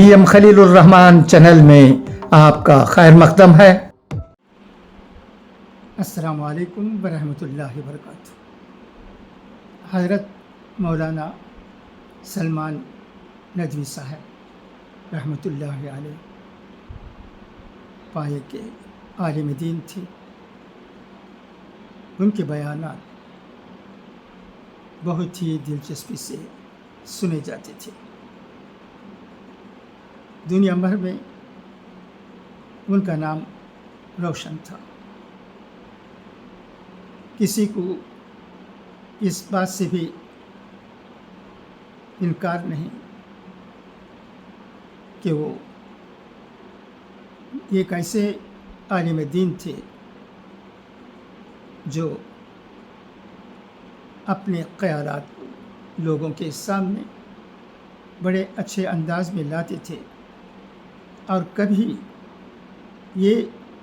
VM Khalilurrahman channel में आपका खैर मकदम है। अस्सलामु अलैकुम वरहमतुल्लाहि वबरकातुहू। हज़रत मौलाना सलमान नदवी साहब रहमतुल्लाहि अलैह पाए के आलिम दीन थे। उनके बयानात बहुत ही दिलचस्पी से सुने जाते थे। दुनिया भर में उनका नाम रोशन था। किसी को इस बात से भी इनकार नहीं कि वो एक ऐसे आलिम दीन थे जो अपने ख़यालात को लोगों के सामने बड़े अच्छे अंदाज में लाते थे और कभी ये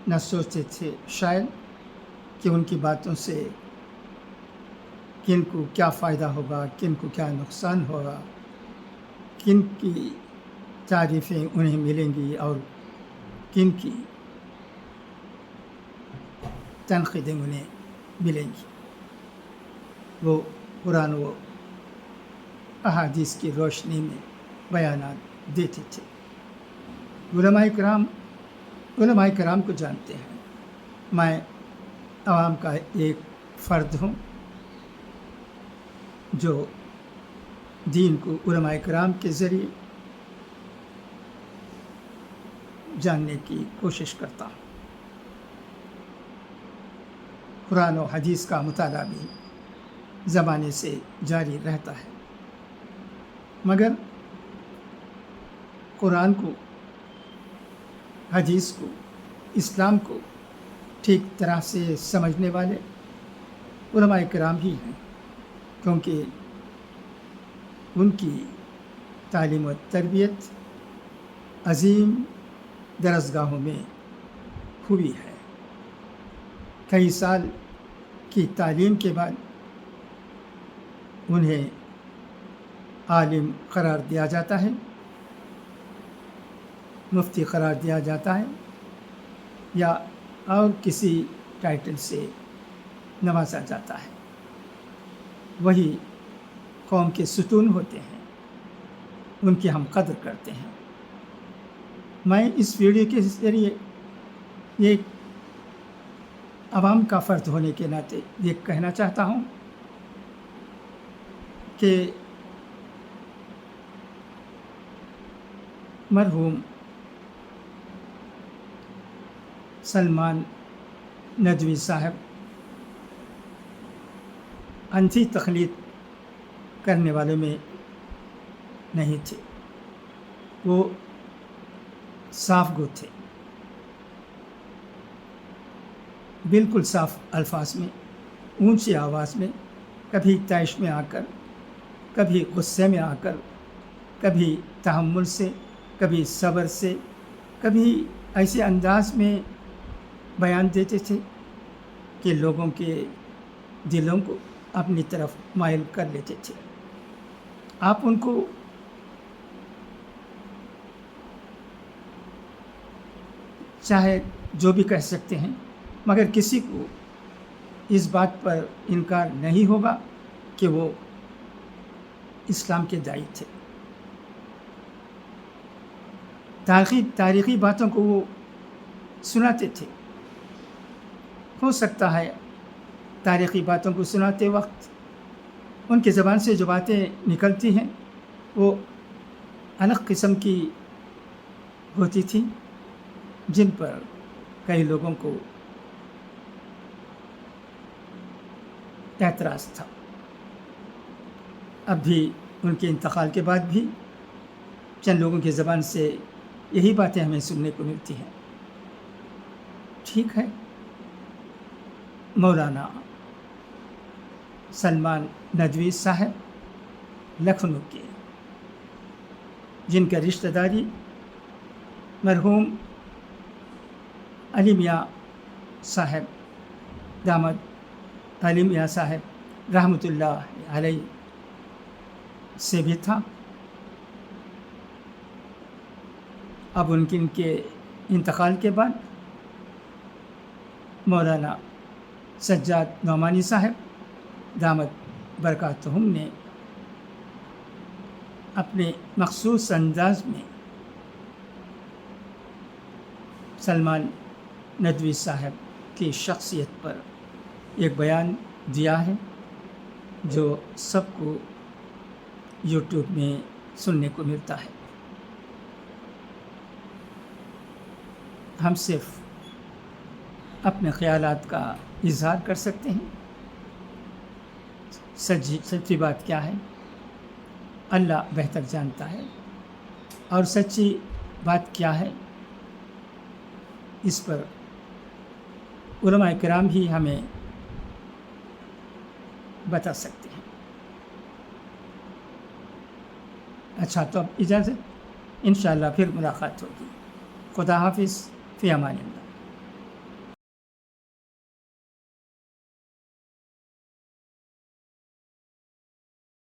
न सोचते थे शायद कि उनकी बातों से किन को क्या फ़ायदा होगा, किन को क्या नुकसान होगा, किन की तारीफ़ें उन्हें मिलेंगी और किन की तनक़ीदें उन्हें मिलेंगी। वो कुरान व अहादीस की रोशनी में बयानात देते थे। उलमाए किराम को जानते हैं। मैं आवाम का एक फ़र्द हूँ जो दीन को उलमाए किराम के ज़रिए जानने की कोशिश करता हूँ। कुरान और हदीस का मुताला भी ज़माने से जारी रहता है, मगर कुरान को, हदीस को, इस्लाम को ठीक तरह से समझने वाले उलमाए किराम ही हैं, क्योंकि उनकी तालीम व तरबियत अज़ीम दरसगाहों में हुई है। कई साल की तालीम के बाद उन्हें आलिम करार दिया जाता है, मुफ्ती करार दिया जाता है या और किसी टाइटल से नवाजा जाता है। वही कौम के सुतून होते हैं, उनकी हम कदर करते हैं। मैं इस वीडियो के ज़रिए एक आवाम का फ़र्द होने के नाते ये कहना चाहता हूँ कि मरहूम सलमान नदवी साहब अंधी तखलीद करने वालों में नहीं थे। वो साफ गो थे, बिल्कुल साफ अल्फाज में, ऊंची आवाज़ में, कभी तैश में आकर, कभी गुस्से में आकर, कभी तहम्मुल से, कभी सब्र से, कभी ऐसे अंदाज में बयान देते थे कि लोगों के दिलों को अपनी तरफ माइल कर लेते थे। आप उनको चाहे जो भी कह सकते हैं, मगर किसी को इस बात पर इनकार नहीं होगा कि वो इस्लाम के दाई थे। तारीख़ी बातों को वो सुनाते थे। हो सकता है तारीख़ी बातों को सुनाते वक्त उनकी ज़बान से जो बातें निकलती हैं वो अलग किस्म की होती थी, जिन पर कई लोगों को एतराज़ था। अब भी उनके इंतकाल के बाद भी चंद लोगों की ज़बान से यही बातें हमें सुनने को मिलती हैं। ठीक है, मौलाना सलमान नदवी साहब लखनऊ के, जिनका रिश्तेदारी मरहूम अली मियाँ साहब दामद अली मियाँ साहब रहमतुल्लाह अलैह से भी था। اب ان کے انتقال کے بعد مولانا سجاد نعمانی صاحب دامت برکاتہم نے اپنے مخصوص انداز میں سلمان ندوی صاحب کی شخصیت پر ایک بیان دیا ہے جو سب کو یوٹیوب میں سننے کو ملتا ہے. ہم صرف اپنے خیالات کا اظہار کر سکتے ہیں. سچی بات کیا ہے اللہ بہتر جانتا ہے، اور سچی بات کیا ہے اس پر علماء کرام ہی ہمیں بتا سکتے ہیں. اچھا، تو اب اجازت، انشاءاللہ پھر ملاقات ہوگی. خدا حافظ، فی امان اللہ.